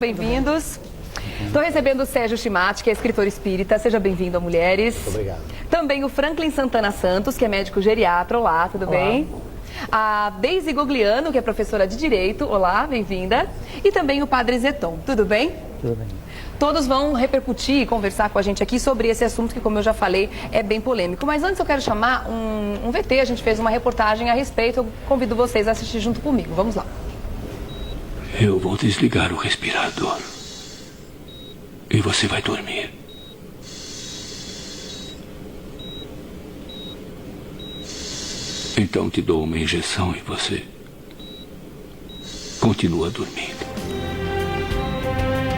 Bem-vindos. Estou recebendo o Sérgio Chimati, que é escritor espírita. Seja bem-vindo a Mulheres. Muito obrigado. Também o Franklin Santana Santos, que é médico geriatra. Olá, tudo bem? A Deise Gogliano, que é professora de Direito. Olá, bem-vinda. E também o Padre Zeton. Tudo bem? Tudo bem. Todos vão repercutir e conversar com a gente aqui sobre esse assunto que, como eu já falei, é bem polêmico. Mas antes eu quero chamar um VT. A gente fez uma reportagem a respeito. Eu convido vocês a assistir junto comigo. Vamos lá. Eu vou desligar o respirador. E você vai dormir. Então te dou uma injeção e você continua dormindo.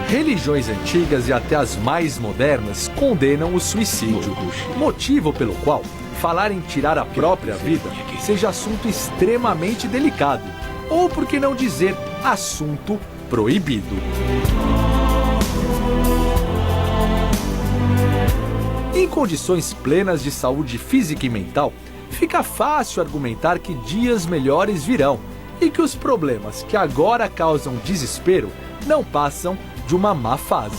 Religiões antigas e até as mais modernas condenam o suicídio, motivo pelo qual falar em tirar a própria vida seja assunto extremamente delicado, ou por que não dizer assunto proibido. Em condições plenas de saúde física e mental, fica fácil argumentar que dias melhores virão e que os problemas que agora causam desespero não passam de uma má fase.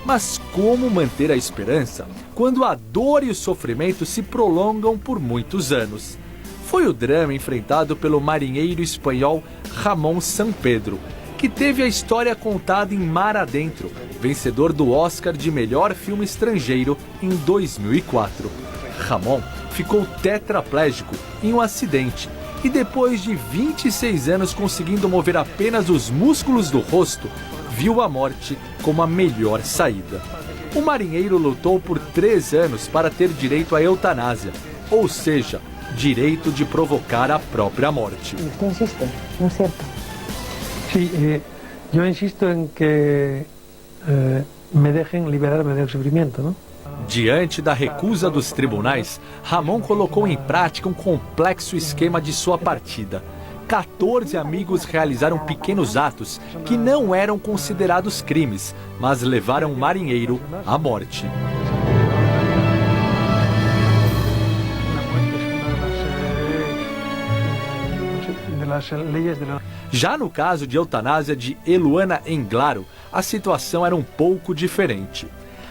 Mas como manter a esperança quando a dor e o sofrimento se prolongam por muitos anos? Foi o drama enfrentado pelo marinheiro espanhol Ramón Sampedro, que teve a história contada em Mar Adentro, vencedor do Oscar de melhor filme estrangeiro em 2004. Ramón ficou tetraplégico em um acidente e depois de 26 anos conseguindo mover apenas os músculos do rosto, viu a morte como a melhor saída. O marinheiro lutou por 3 anos para ter direito à eutanásia, ou seja, direito de provocar a própria morte. Usted insiste, ¿no es cierto? Sí, yo insisto en que me dejen liberarme del sufrimiento, ¿no? Diante da recusa dos tribunais, Ramón colocou em prática um complexo esquema de sua partida. 14 amigos realizaram pequenos atos que não eram considerados crimes, mas levaram o marinheiro à morte. Já no caso de eutanásia de Eluana Englaro, a situação era um pouco diferente.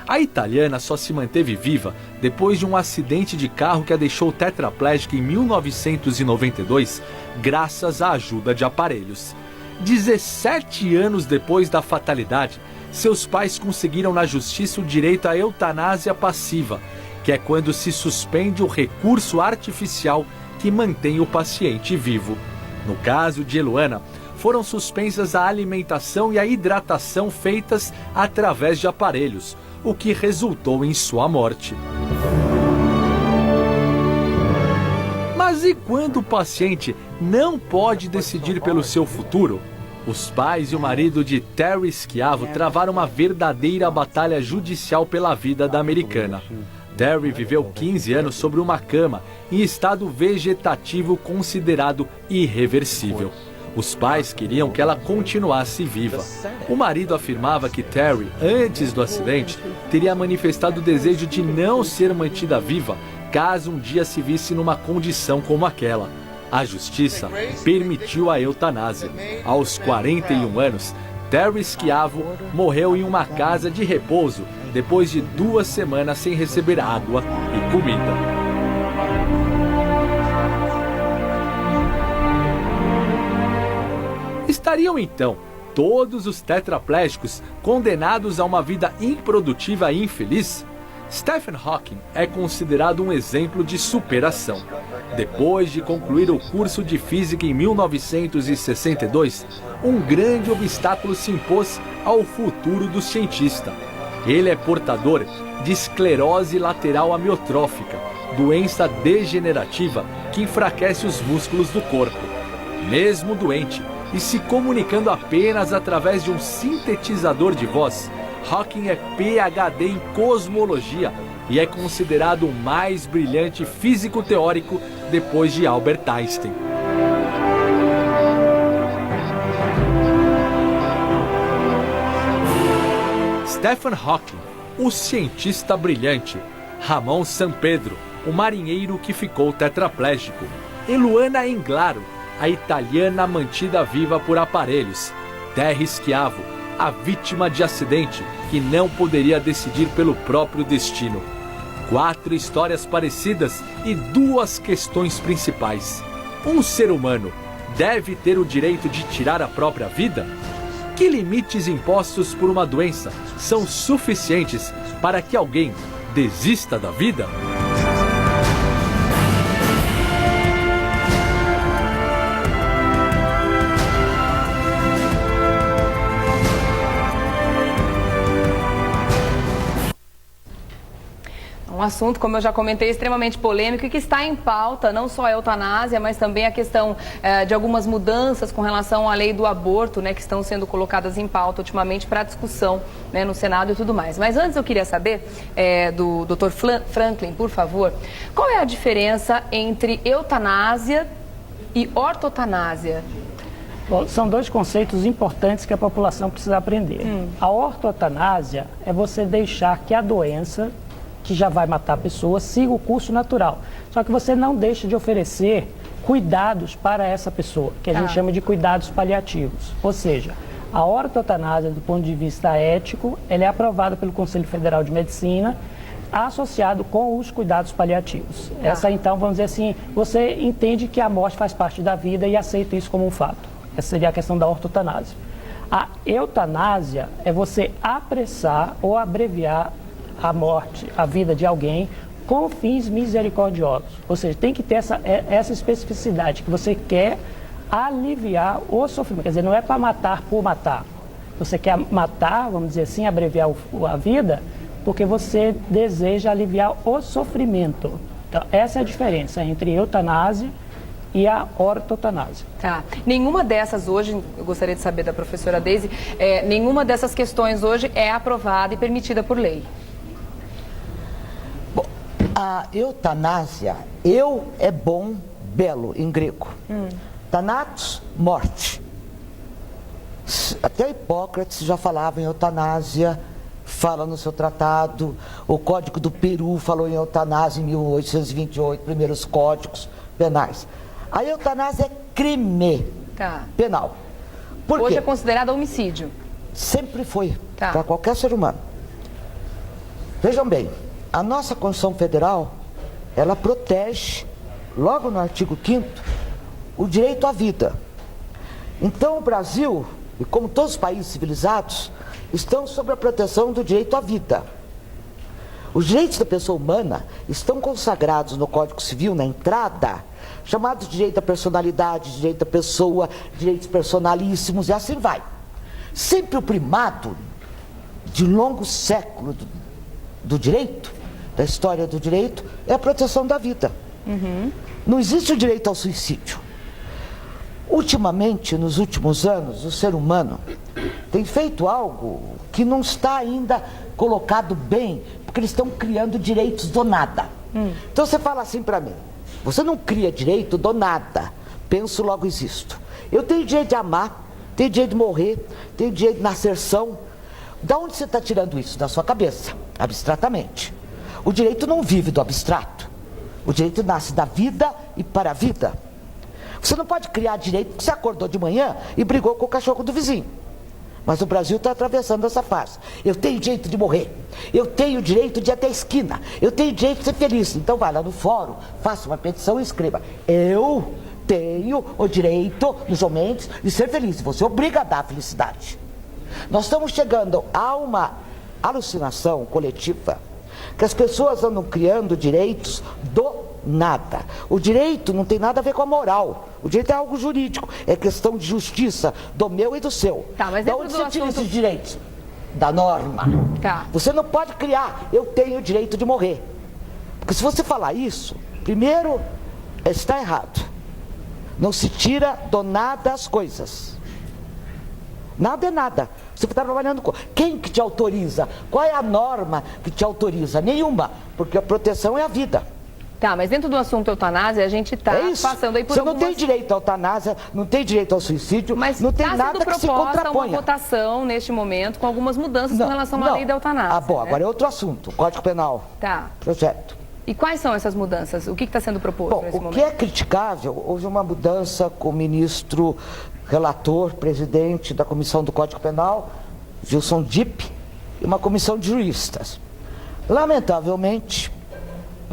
A italiana só se manteve viva depois de um acidente de carro que a deixou tetraplégica em 1992, graças à ajuda de aparelhos. 17 anos depois da fatalidade, seus pais conseguiram na justiça o direito à eutanásia passiva, que é quando se suspende o recurso artificial que mantém o paciente vivo. No caso de Eluana, foram suspensas a alimentação e a hidratação feitas através de aparelhos, o que resultou em sua morte. Mas e quando o paciente não pode decidir pelo seu futuro? Os pais e o marido de Terry Schiavo travaram uma verdadeira batalha judicial pela vida da americana. Terry viveu 15 anos sobre uma cama, em estado vegetativo considerado irreversível. Os pais queriam que ela continuasse viva. O marido afirmava que Terry, antes do acidente, teria manifestado o desejo de não ser mantida viva caso um dia se visse numa condição como aquela. A justiça permitiu a eutanásia. Aos 41 anos, Terry Schiavo morreu em uma casa de repouso depois de 2 semanas sem receber água e comida. Estariam então todos os tetraplégicos condenados a uma vida improdutiva e infeliz? Stephen Hawking é considerado um exemplo de superação. Depois de concluir o curso de física em 1962, um grande obstáculo se impôs ao futuro do cientista. Ele é portador de esclerose lateral amiotrófica, doença degenerativa que enfraquece os músculos do corpo. Mesmo doente e se comunicando apenas através de um sintetizador de voz, Hawking é PhD em cosmologia e é considerado o mais brilhante físico teórico depois de Albert Einstein. Stephen Hawking, o cientista brilhante, Ramón Sampedro, o marinheiro que ficou tetraplégico, Eluana Englaro, a italiana mantida viva por aparelhos. Terry Schiavo, a vítima de acidente que não poderia decidir pelo próprio destino. 4 histórias parecidas e 2 questões principais. Um ser humano deve ter o direito de tirar a própria vida? Que limites impostos por uma doença são suficientes para que alguém desista da vida? Um assunto, como eu já comentei, extremamente polêmico e que está em pauta, não só a eutanásia, mas também a questão de algumas mudanças com relação à lei do aborto, né, que estão sendo colocadas em pauta ultimamente para discussão, né, no Senado e tudo mais. Mas antes eu queria saber do Dr. Franklin, por favor, qual é a diferença entre eutanásia e ortotanásia? Bom, são 2 conceitos importantes que a população precisa aprender. A ortotanásia é você deixar que a doença que já vai matar a pessoa, siga o curso natural. Só que você não deixa de oferecer cuidados para essa pessoa, que a gente chama de cuidados paliativos. Ou seja, a ortotanásia, do ponto de vista ético, ela é aprovada pelo Conselho Federal de Medicina, associado com os cuidados paliativos. Essa, então, vamos dizer assim, você entende que a morte faz parte da vida e aceita isso como um fato. Essa seria a questão da ortotanásia. A eutanásia é você apressar ou abreviar a morte, a vida de alguém com fins misericordiosos. Ou seja, tem que ter essa especificidade, que você quer aliviar o sofrimento. Quer dizer, não é para matar por matar. Você quer matar, vamos dizer assim, abreviar a vida, porque você deseja aliviar o sofrimento. Então, essa é a diferença entre eutanásia e a ortotanásia. Tá. Nenhuma dessas hoje, eu gostaria de saber da professora Deise, nenhuma dessas questões hoje é aprovada e permitida por lei. A eutanásia, é bom, belo, em grego. Thanatos, morte. Até Hipócrates já falava em eutanásia, fala no seu tratado. O Código do Peru falou em eutanásia em 1828, primeiros códigos penais. A eutanásia é crime penal. Por quê? Hoje é considerada homicídio. Sempre foi, para qualquer ser humano. Vejam bem, a nossa Constituição Federal, ela protege, logo no artigo 5º, o direito à vida. Então o Brasil, e como todos os países civilizados, estão sob a proteção do direito à vida. Os direitos da pessoa humana estão consagrados no Código Civil, na entrada, chamados direito à personalidade, direito à pessoa, direitos personalíssimos, e assim vai. Sempre o primado de longo século do direito, da história do direito, é a proteção da vida. Não existe o direito ao suicídio. Ultimamente, nos últimos anos, o ser humano tem feito algo que não está ainda colocado bem, porque eles estão criando direitos do nada. Então você fala assim para mim: você não cria direito do nada, penso logo existo. Eu tenho direito de amar, tenho direito de morrer, tenho direito de nascer são. Da onde você está tirando isso? Da sua cabeça, abstratamente. O direito não vive do abstrato. O direito nasce da vida e para a vida. Você não pode criar direito porque você acordou de manhã e brigou com o cachorro do vizinho. Mas o Brasil está atravessando essa fase. Eu tenho direito de morrer. Eu tenho direito de ir até a esquina. Eu tenho direito de ser feliz. Então vai lá no fórum, faça uma petição e escreva: eu tenho o direito, no João Mendes, de ser feliz. E você obriga a dar a felicidade. Nós estamos chegando a uma alucinação coletiva, que as pessoas andam criando direitos do nada. O direito não tem nada a ver com a moral. O direito é algo jurídico, é questão de justiça do meu e do seu. Mas da onde você tira esses direitos? Da norma. Você não pode criar: eu tenho o direito de morrer. Porque se você falar isso, primeiro, está errado. Não se tira do nada as coisas. Nada é nada. Você está trabalhando com... Quem que te autoriza? Qual é a norma que te autoriza? Nenhuma, porque a proteção é a vida. Mas dentro do assunto eutanásia, a gente está passando aí por Você não tem direito à eutanásia, não tem direito ao suicídio, mas não tem nada que se contraponha. Uma votação neste momento com algumas mudanças com relação à lei da eutanásia. Agora é outro assunto. Código Penal. Projeto. E quais são essas mudanças? O que está sendo proposto Bom, nesse o momento? que é criticável, houve uma mudança com o ministro relator, presidente da Comissão do Código Penal, Gilson Dipp, e uma comissão de juristas. Lamentavelmente,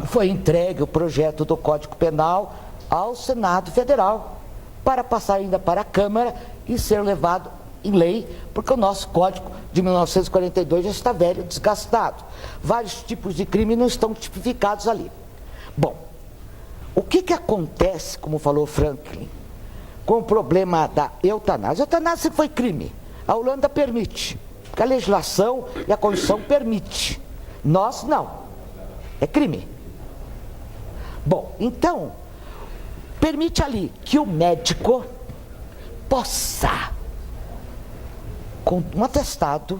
foi entregue o projeto do Código Penal ao Senado Federal para passar ainda para a Câmara e ser levado em lei, porque o nosso Código de 1942 já está velho, desgastado. Vários tipos de crime não estão tipificados ali. Bom, o que acontece, como falou Franklin, com o problema da eutanásia? A eutanásia foi crime. A Holanda permite, porque a legislação e a Constituição permite. Nós não. É crime. Bom, então, permite ali que o médico possa, com um atestado,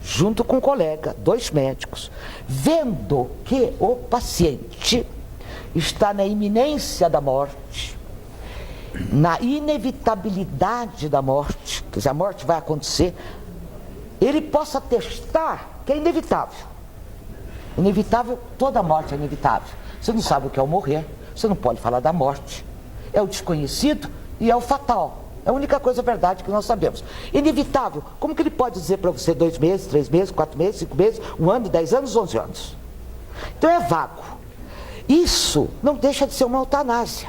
junto com um colega, 2 médicos, vendo que o paciente está na iminência da morte, na inevitabilidade da morte, quer dizer, a morte vai acontecer, ele possa testar que é inevitável. Inevitável, toda morte é inevitável. Você não sabe o que é o morrer, você não pode falar da morte. É o desconhecido e é o fatal. É a única coisa verdade que nós sabemos. Inevitável, como que ele pode dizer para você 2 meses, 3 meses, 4 meses, 5 meses, 1 ano, 10 anos, 11 anos? Então é vago. Isso não deixa de ser uma eutanásia.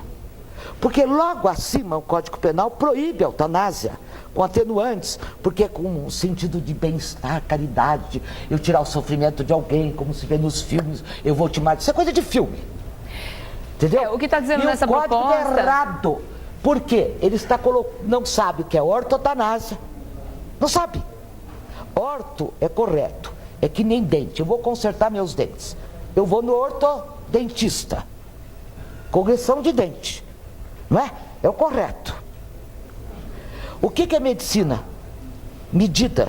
Porque logo acima o Código Penal proíbe a eutanásia, com atenuantes, porque com um sentido de bem-estar, caridade, eu tirar o sofrimento de alguém, como se vê nos filmes, eu vou te matar. Isso é coisa de filme. Entendeu? O que está dizendo nessa proposta? O código proposta... é errado. Por quê? Ele está não sabe o que é ortotanásia. Não sabe. Orto é correto. É que nem dente. Eu vou consertar meus dentes. Eu vou no ortodentista. Correção de dente. Não é? É o correto. O que é medicina? Medida.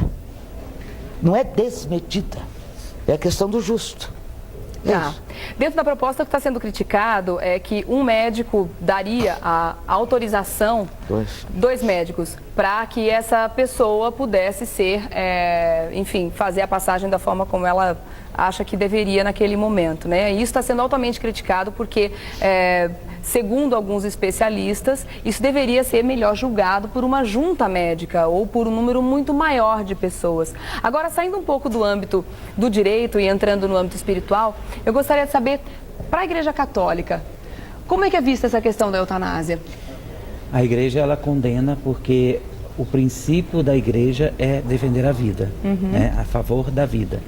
Não é desmedida. É a questão do justo. Tá. Dentro da proposta que está sendo criticado é que um médico daria a autorização, 2 médicos, para que essa pessoa pudesse ser, enfim, fazer a passagem da forma como ela acha que deveria naquele momento, né? E isso está sendo altamente criticado porque, segundo alguns especialistas, isso deveria ser melhor julgado por uma junta médica ou por um número muito maior de pessoas. Agora, saindo um pouco do âmbito do direito e entrando no âmbito espiritual, eu gostaria de saber, para a Igreja Católica, como é que é vista essa questão da eutanásia? A Igreja, ela condena porque o princípio da Igreja é defender a vida, né, a favor da vida.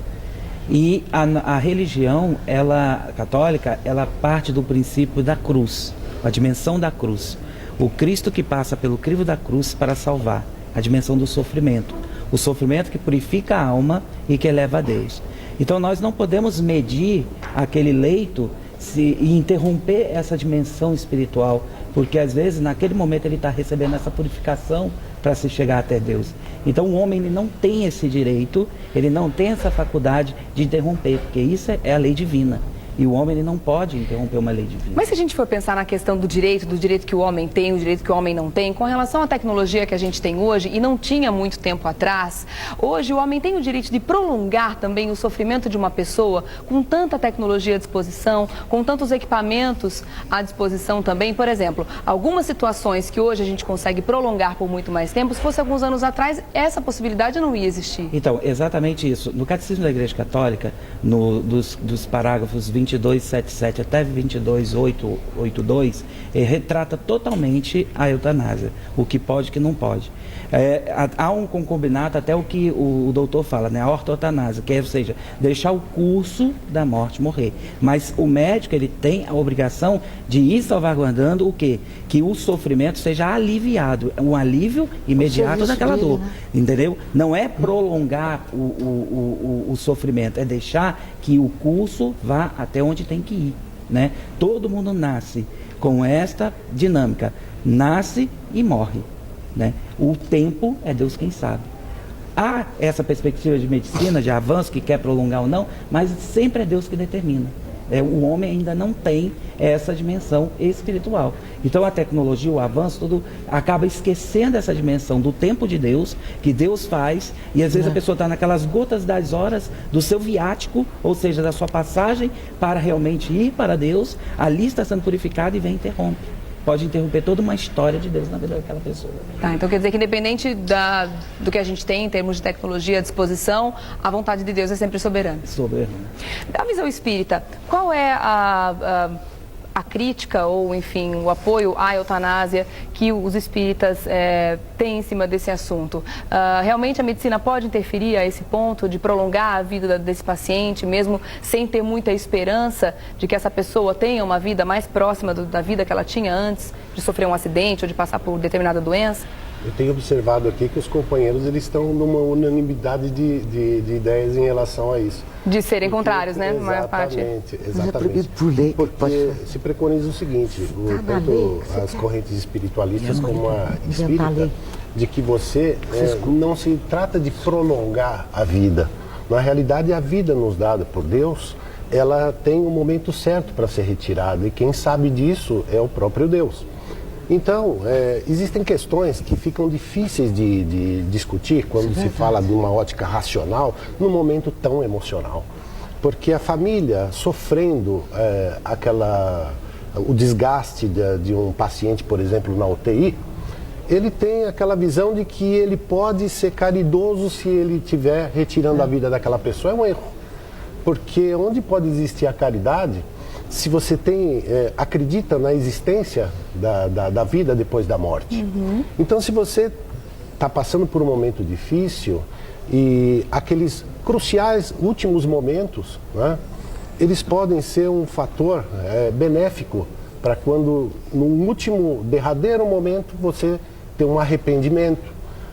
E a religião, ela católica, ela parte do princípio da cruz, a dimensão da cruz. O Cristo que passa pelo crivo da cruz para salvar, a dimensão do sofrimento. O sofrimento que purifica a alma e que eleva a Deus. Então nós não podemos medir aquele leito e interromper essa dimensão espiritual, porque às vezes naquele momento ele está recebendo essa purificação para se chegar até Deus. Então o homem ele não tem esse direito, ele não tem essa faculdade de interromper, porque isso é a lei divina. E o homem ele não pode interromper uma lei divina. Mas se a gente for pensar na questão do direito que o homem tem, o direito que o homem não tem, com relação à tecnologia que a gente tem hoje, e não tinha muito tempo atrás, hoje o homem tem o direito de prolongar também o sofrimento de uma pessoa com tanta tecnologia à disposição, com tantos equipamentos à disposição também. Por exemplo, algumas situações que hoje a gente consegue prolongar por muito mais tempo, se fosse alguns anos atrás, essa possibilidade não ia existir. Então, exatamente isso. No Catecismo da Igreja Católica, dos parágrafos 2277 até 22882, retrata totalmente a eutanásia, o que pode e o que não pode. Há um concubinato, até o que o doutor fala, né? A ortotanásia, que é, ou seja, deixar o curso da morte morrer. Mas o médico, ele tem a obrigação de ir salvaguardando o quê? Que o sofrimento seja aliviado, um alívio imediato daquela dor, entendeu? Não é prolongar o sofrimento, é deixar que o curso vá até onde tem que ir, né? Todo mundo nasce com esta dinâmica, nasce e morre, né? O tempo é Deus quem sabe. Há essa perspectiva de medicina, de avanço, que quer prolongar ou não, mas sempre é Deus que determina. O homem ainda não tem essa dimensão espiritual. Então a tecnologia, o avanço, tudo acaba esquecendo essa dimensão do tempo de Deus, que Deus faz, e às vezes a pessoa está naquelas gotas das horas do seu viático, ou seja, da sua passagem para realmente ir para Deus, ali está sendo purificado e vem e interrompe. Pode interromper toda uma história de Deus na vida daquela pessoa. Tá, então quer dizer que independente do que a gente tem em termos de tecnologia à disposição, a vontade de Deus é sempre soberana. Soberana. Da visão espírita, qual é a crítica ou, enfim, o apoio à eutanásia que os espíritas têm em cima desse assunto? Realmente a medicina pode interferir a esse ponto de prolongar a vida desse paciente, mesmo sem ter muita esperança de que essa pessoa tenha uma vida mais próxima da vida que ela tinha antes de sofrer um acidente ou de passar por determinada doença? Eu tenho observado aqui que os companheiros eles estão numa unanimidade de ideias em relação a isso. De serem contrários, né? Maior parte. Exatamente. Porque se preconiza o seguinte, tanto as correntes espiritualistas como a espírita, de que você não se trata de prolongar a vida. Na realidade, a vida nos dada por Deus, ela tem um momento certo para ser retirada. E quem sabe disso é o próprio Deus. Então, existem questões que ficam difíceis de discutir quando se fala de uma ótica racional num momento tão emocional. Porque a família sofrendo o desgaste de um paciente, por exemplo, na UTI, ele tem aquela visão de que ele pode ser caridoso se ele estiver retirando a vida daquela pessoa. É um erro. Porque onde pode existir a caridade, se você acredita na existência da vida depois da morte. Então, se você está passando por um momento difícil e aqueles cruciais últimos momentos, né, eles podem ser um fator benéfico para quando, no último, derradeiro momento, você ter um arrependimento,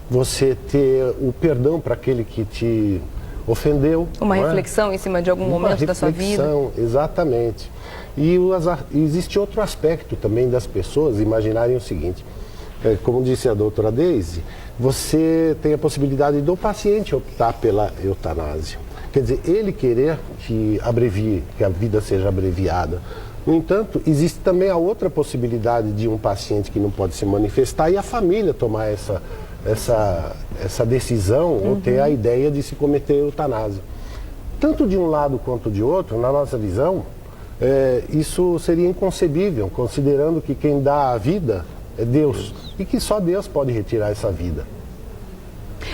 você ter o perdão para aquele que te ofendeu. Uma reflexão em cima de algum momento da sua vida. Exatamente. E existe outro aspecto também das pessoas imaginarem o seguinte, como disse a doutora Deise, você tem a possibilidade do paciente optar pela eutanásia. Quer dizer, ele querer que a vida seja abreviada. No entanto, existe também a outra possibilidade de um paciente que não pode se manifestar e a família tomar essa decisão ou ter a ideia de se cometer eutanásia. Tanto de um lado quanto de outro, na nossa visão, isso seria inconcebível, considerando que quem dá a vida é Deus e que só Deus pode retirar essa vida.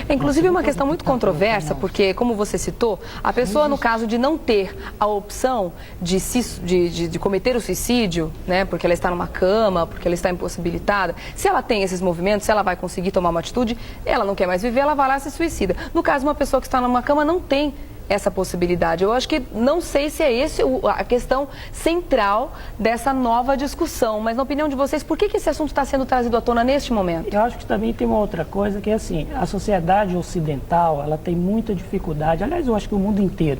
É inclusive uma questão muito controversa, porque, como você citou, a pessoa, no caso de não ter a opção de cometer o suicídio, né, porque ela está numa cama, porque ela está impossibilitada, se ela tem esses movimentos, se ela vai conseguir tomar uma atitude, ela não quer mais viver, ela vai lá e se suicida. No caso, uma pessoa que está numa cama não tem essa possibilidade. Eu acho que não sei se é esse a questão central dessa nova discussão, mas na opinião de vocês, por que esse assunto está sendo trazido à tona neste momento? Eu acho que também tem uma outra coisa que é assim, a sociedade ocidental, ela tem muita dificuldade, aliás, eu acho que o mundo inteiro,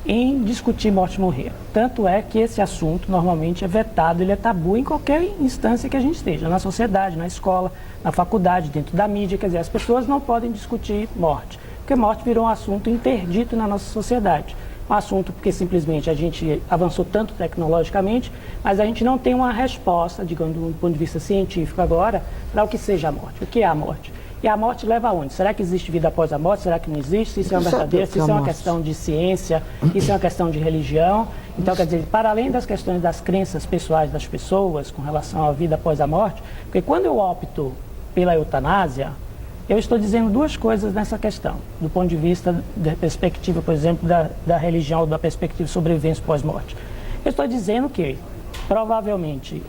em discutir morte e morrer. Tanto é que esse assunto normalmente é vetado, ele é tabu em qualquer instância que a gente esteja, na sociedade, na escola, na faculdade, dentro da mídia, quer dizer, as pessoas não podem discutir morte. Porque morte virou um assunto interdito na nossa sociedade. Um assunto porque simplesmente a gente avançou tanto tecnologicamente, mas a gente não tem uma resposta, digamos, do ponto de vista científico agora, para o que seja a morte. O que é a morte? E a morte leva aonde? Será que existe vida após a morte? Será que não existe? Se isso é uma verdadeira, se isso é uma questão de ciência, isso é uma questão de religião. Então, quer dizer, para além das questões das crenças pessoais das pessoas com relação à vida após a morte, porque quando eu opto pela eutanásia, eu estou dizendo duas coisas nessa questão, do ponto de vista da perspectiva, por exemplo, da religião, da perspectiva de sobrevivência pós-morte. Eu estou dizendo que, provavelmente,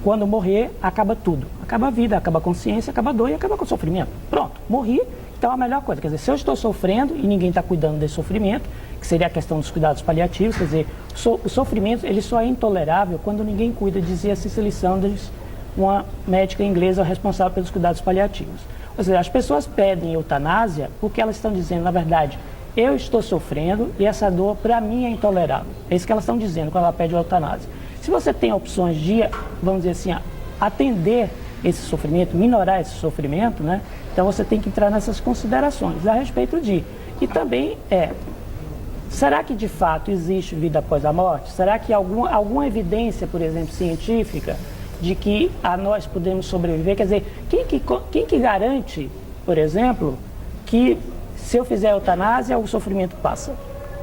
quando morrer, acaba tudo. Acaba a vida, acaba a consciência, acaba a dor e acaba com o sofrimento. Pronto, morri, então é a melhor coisa. Quer dizer, se eu estou sofrendo e ninguém está cuidando desse sofrimento, que seria a questão dos cuidados paliativos, quer dizer, o sofrimento ele só é intolerável quando ninguém cuida, dizia Cicely Saunders, uma médica inglesa responsável pelos cuidados paliativos. Ou seja, as pessoas pedem eutanásia porque elas estão dizendo, na verdade, eu estou sofrendo e essa dor para mim é intolerável. É isso que elas estão dizendo quando ela pede eutanásia. Se você tem opções de, vamos dizer assim, atender esse sofrimento, minorar esse sofrimento, né? Então você tem que entrar nessas considerações a respeito de. E também será que de fato existe vida após a morte? Será que alguma evidência, por exemplo, científica, de que nós podemos sobreviver? Quer dizer, quem que garante, por exemplo, que se eu fizer a eutanásia, o sofrimento passa?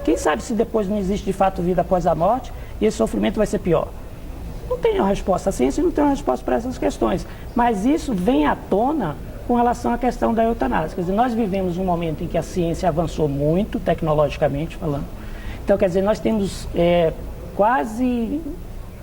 Quem sabe se depois não existe de fato vida após a morte e esse sofrimento vai ser pior? Não tem uma resposta. A ciência não tem uma resposta para essas questões. Mas isso vem à tona com relação à questão da eutanásia. Quer dizer, nós vivemos um momento em que a ciência avançou muito, tecnologicamente falando. Então, quer dizer, nós temos quase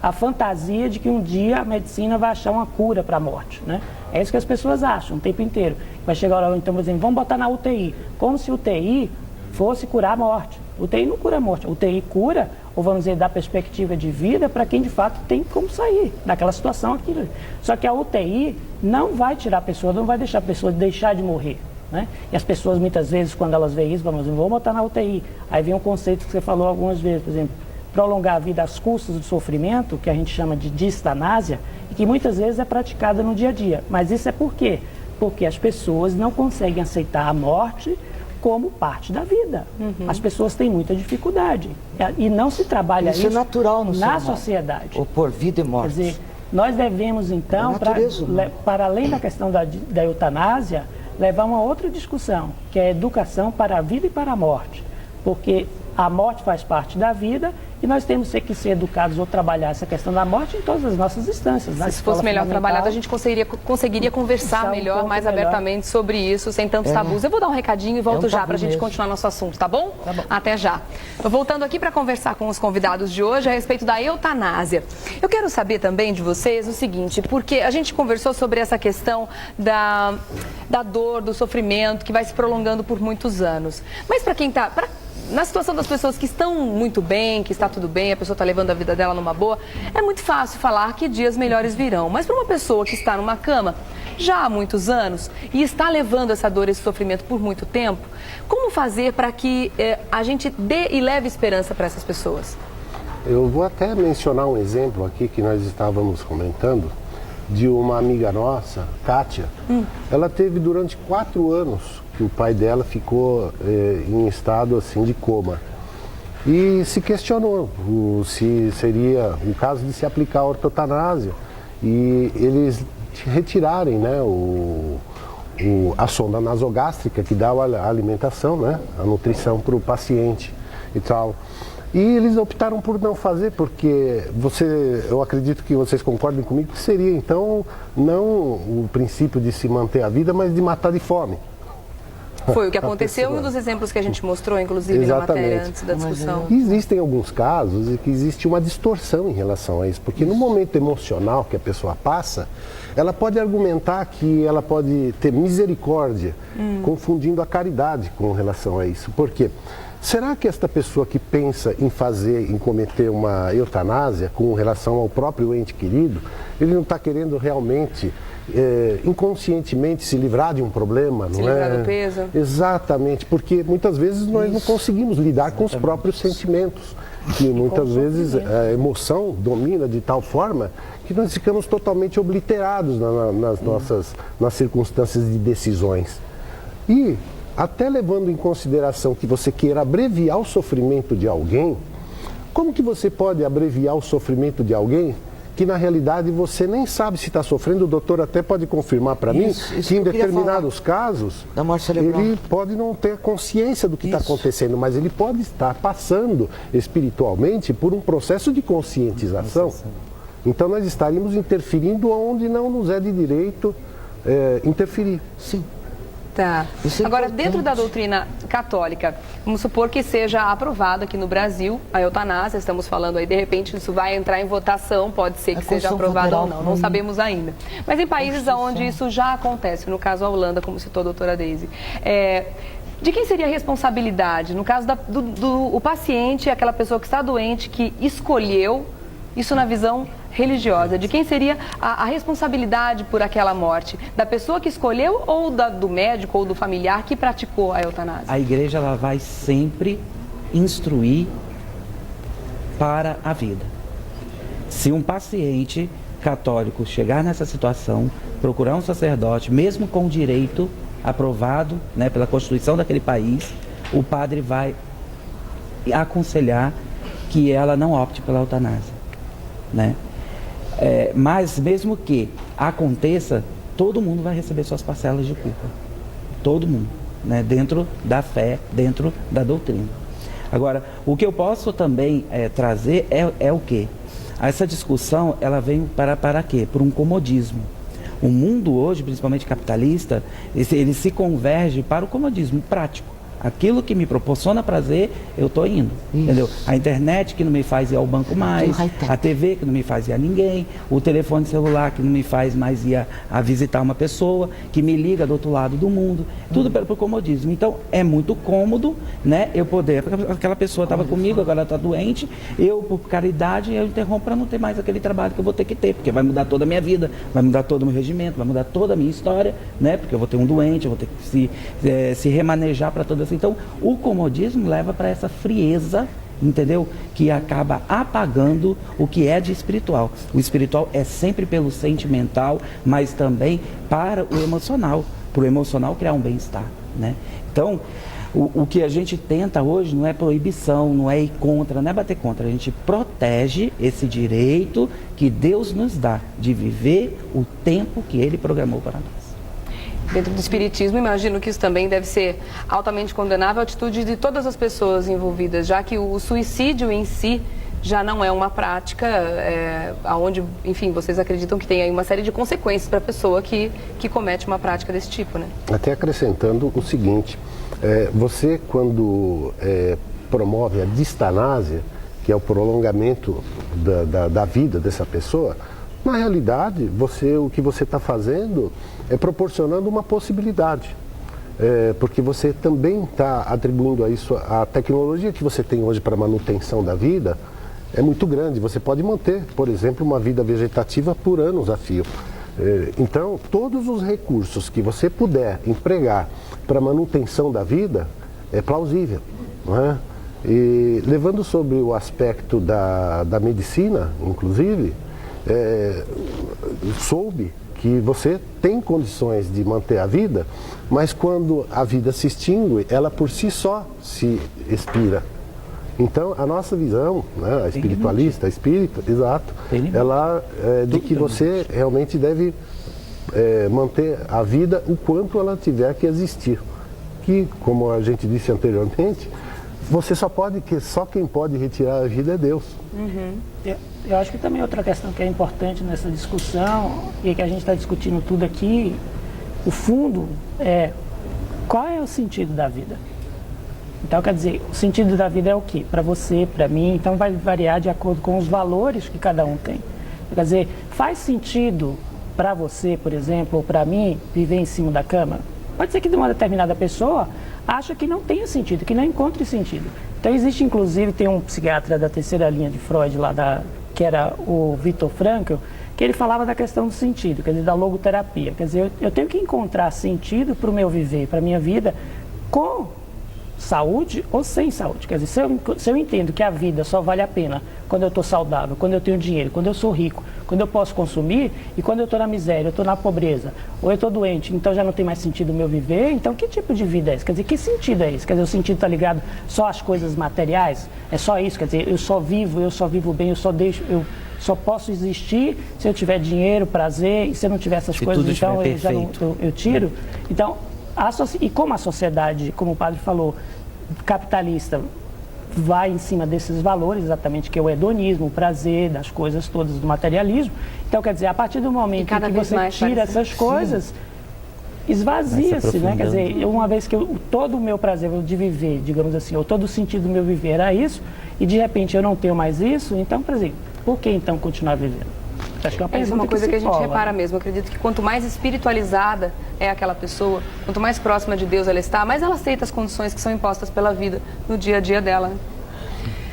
a fantasia de que um dia a medicina vai achar uma cura para a morte, né? É isso que as pessoas acham o tempo inteiro. Vai chegar lá, então, dizendo, vamos botar na UTI. Como se UTI fosse curar a morte. UTI não cura a morte. UTI cura, ou vamos dizer, dá perspectiva de vida para quem de fato tem como sair daquela situação. Aqui. Só que a UTI não vai tirar a pessoa, não vai deixar a pessoa deixar de morrer, né? E as pessoas, muitas vezes, quando elas veem isso, vamos botar na UTI. Aí vem um conceito que você falou algumas vezes, por exemplo, prolongar a vida às custas do sofrimento, que a gente chama de distanásia, e que muitas vezes é praticada no dia a dia. Mas isso é por quê? Porque as pessoas não conseguem aceitar a morte como parte da vida. As pessoas têm muita dificuldade. E não se trabalha isso é natural no na ser humano, sociedade. opor vida e morte. Quer dizer, nós devemos, então, para além da questão da eutanásia, levar uma outra discussão, que é a educação para a vida e para a morte. Porque a morte faz parte da vida e nós temos que ser educados ou trabalhar essa questão da morte em todas as nossas instâncias. Se fosse melhor trabalhado, a gente conseguiria conversar melhor, mais abertamente sobre isso, sem tantos tabus. Eu vou dar um recadinho e volto já para a gente continuar nosso assunto, tá bom? Tá bom. Até já. Voltando aqui para conversar com os convidados de hoje a respeito da eutanásia. Eu quero saber também de vocês o seguinte, porque a gente conversou sobre essa questão da dor, do sofrimento, que vai se prolongando por muitos anos. Mas para quem está... Na situação das pessoas que estão muito bem, que está tudo bem, a pessoa está levando a vida dela numa boa, é muito fácil falar que dias melhores virão. Mas para uma pessoa que está numa cama já há muitos anos e está levando essa dor, esse sofrimento por muito tempo, como fazer para que a gente dê e leve esperança para essas pessoas? Eu vou até mencionar um exemplo aqui que nós estávamos comentando, de uma amiga nossa, Kátia. Ela teve durante 4 anos que o pai dela ficou em estado assim de coma. E se questionou se seria o caso de se aplicar a ortotanásia e eles retirarem, né, a sonda nasogástrica que dá a alimentação, né, a nutrição para o paciente e tal. E eles optaram por não fazer, porque eu acredito que vocês concordem comigo que seria então não o princípio de se manter a vida, mas de matar de fome. Foi o que aconteceu e um dos exemplos que a gente mostrou, inclusive, na matéria antes da discussão. Existem alguns casos em que existe uma distorção em relação a isso, porque no momento emocional que a pessoa passa, ela pode argumentar que ela pode ter misericórdia, confundindo a caridade com relação a isso. Por quê? Será que esta pessoa que pensa em cometer uma eutanásia com relação ao próprio ente querido, ele não está querendo realmente, inconscientemente, se livrar de um problema, não é? Se livrar do peso. Exatamente, porque muitas vezes nós não conseguimos lidar com os próprios sentimentos. E muitas vezes a emoção domina de tal forma que nós ficamos totalmente obliterados nas circunstâncias de decisões. E até levando em consideração que você queira abreviar o sofrimento de alguém, como que você pode abreviar o sofrimento de alguém que na realidade você nem sabe se está sofrendo? O doutor até pode confirmar para mim que em determinados casos ele pode não ter consciência do que está acontecendo, mas ele pode estar passando espiritualmente por um processo de conscientização. Então nós estaríamos interferindo onde não nos é de direito interferir. Sim. Tá. Agora, dentro da doutrina católica, vamos supor que seja aprovada aqui no Brasil a eutanásia, estamos falando aí, de repente isso vai entrar em votação, pode ser que seja aprovado ou não sabemos ainda. Mas em países onde isso já acontece, no caso a Holanda, como citou a doutora Daisy, de quem seria a responsabilidade? No caso do paciente, aquela pessoa que está doente, que escolheu, isso na visão religiosa, de quem seria a responsabilidade por aquela morte? Da pessoa que escolheu ou do médico ou do familiar que praticou a eutanásia? A igreja ela vai sempre instruir para a vida. Se um paciente católico chegar nessa situação, procurar um sacerdote, mesmo com direito aprovado, né, pela Constituição daquele país, o padre vai aconselhar que ela não opte pela eutanásia, né? Mas mesmo que aconteça, todo mundo vai receber suas parcelas de culpa. Todo mundo, né? Dentro da fé, dentro da doutrina. Agora, o que eu posso também trazer é o quê? Essa discussão, ela vem para quê? Por um comodismo. O mundo hoje, principalmente capitalista, ele se converge para o comodismo prático. Aquilo que me proporciona prazer, eu estou indo, entendeu? A internet que não me faz ir ao banco mais, a TV que não me faz ir a ninguém, o telefone celular que não me faz mais ir a visitar uma pessoa, que me liga do outro lado do mundo, tudo pelo comodismo. Então, é muito cômodo, né, eu poder, aquela pessoa estava comigo, agora ela está doente, eu, por caridade, eu interrompo para não ter mais aquele trabalho que eu vou ter que ter, porque vai mudar toda a minha vida, vai mudar todo o meu regimento, vai mudar toda a minha história, né, porque eu vou ter um doente, eu vou ter que se remanejar para toda essa. Então, o comodismo leva para essa frieza, entendeu? Que acaba apagando o que é de espiritual. O espiritual é sempre pelo sentimental, mas também para o emocional. Para o emocional criar um bem-estar, né? Então, o que a gente tenta hoje não é proibição, não é ir contra, não é bater contra. A gente protege esse direito que Deus nos dá de viver o tempo que Ele programou para nós. Dentro do espiritismo, imagino que isso também deve ser altamente condenável a atitude de todas as pessoas envolvidas, já que o suicídio em si já não é uma prática onde, enfim, vocês acreditam que tem aí uma série de consequências para a pessoa que comete uma prática desse tipo, né? Até acrescentando o seguinte, você quando promove a distanásia, que é o prolongamento da vida dessa pessoa, na realidade, o que você está fazendo é proporcionando uma possibilidade. Porque você também está atribuindo a isso, a tecnologia que você tem hoje para manutenção da vida é muito grande. Você pode manter, por exemplo, uma vida vegetativa por anos a fio. Então, todos os recursos que você puder empregar para manutenção da vida é plausível, não é? E levando sobre o aspecto da medicina, inclusive, soube que você tem condições de manter a vida, mas quando a vida se extingue, ela por si só se expira. Então, a nossa visão, né, a espiritualista, a espírita, exato, ela é de que você realmente deve manter a vida o quanto ela tiver que existir. Que, como a gente disse anteriormente, só quem pode retirar a vida é Deus. Uhum. Eu acho que também outra questão que é importante nessa discussão, e que a gente está discutindo tudo aqui, o fundo é qual é o sentido da vida? Então, quer dizer, o sentido da vida é o quê? Para você, para mim, então vai variar de acordo com os valores que cada um tem. Quer dizer, faz sentido para você, por exemplo, ou para mim, viver em cima da cama? Pode ser que de uma determinada pessoa acha que não tenha sentido, que não encontre sentido. Então existe, inclusive, tem um psiquiatra da terceira linha de Freud, que era o Viktor Frankl, que ele falava da questão do sentido, quer dizer, da logoterapia. Quer dizer, eu tenho que encontrar sentido para o meu viver, para a minha vida, com saúde ou sem saúde. Quer dizer, se eu entendo que a vida só vale a pena quando eu estou saudável, quando eu tenho dinheiro, quando eu sou rico, quando eu posso consumir, e quando eu estou na miséria, eu estou na pobreza, ou eu estou doente, então já não tem mais sentido o meu viver, então que tipo de vida é esse? Quer dizer, que sentido é esse? Quer dizer, o sentido está ligado só às coisas materiais? É só isso? Quer dizer, eu só vivo bem, eu só posso existir se eu tiver dinheiro, prazer, e se eu não tiver essas coisas, então eu tiro. Então, e como a sociedade, como o padre falou, capitalista, vai em cima desses valores, exatamente, que é o hedonismo, o prazer, das coisas todas, do materialismo. Então, quer dizer, a partir do momento que você tira essas coisas, esvazia-se, né? Quer dizer, uma vez que todo o meu prazer de viver, digamos assim, ou todo o sentido do meu viver era isso, e de repente eu não tenho mais isso, então, por exemplo, por que então continuar vivendo? Acho que é uma coisa que a gente repara mesmo. Eu acredito que quanto mais espiritualizada é aquela pessoa, quanto mais próxima de Deus ela está, mais ela aceita as condições que são impostas pela vida no dia a dia dela.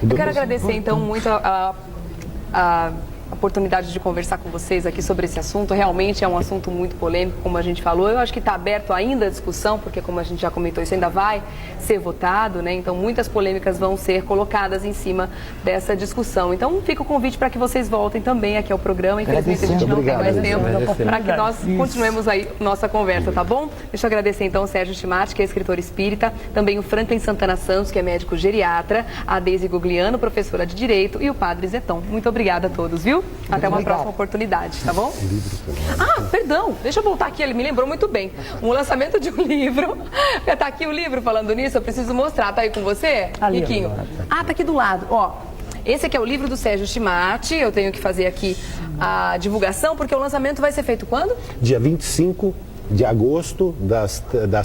Eu quero agradecer então muito a a oportunidade de conversar com vocês aqui sobre esse assunto. Realmente é um assunto muito polêmico, como a gente falou. Eu acho que está aberto ainda a discussão, porque como a gente já comentou, isso ainda vai ser votado, né? Então muitas polêmicas vão ser colocadas em cima dessa discussão. Então fica o convite para que vocês voltem também aqui ao programa. Infelizmente a gente não tem mais tempo para que nós continuemos aí nossa conversa, tá bom? Deixa eu agradecer então o Sérgio Chimati, que é escritor espírita, também o Franklin Santana Santos, que é médico geriatra, a Deise Gugliano, professora de Direito, e o Padre Zeton. Muito obrigada a todos, viu? Até uma próxima oportunidade, tá bom? Ah, perdão, deixa eu voltar aqui, ele me lembrou muito bem. Um lançamento de um livro. Tá aqui o livro falando nisso, eu preciso mostrar. Tá aí com você, Ali, Riquinho? Ah, tá aqui do lado, ó. Esse aqui é o livro do Sérgio Chimati. Eu tenho que fazer aqui a divulgação, porque o lançamento vai ser feito quando? Dia 25 de agosto, das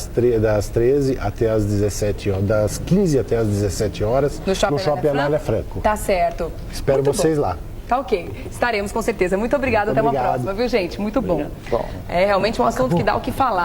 13 até as 17 horas, das 15 até as 17 horas, no Shopping Anália Franco. Tá certo. Espero vocês lá. Tá ok. Estaremos com certeza. Muito obrigada. Até uma próxima, viu, gente? Muito bom. É realmente um assunto que dá o que falar.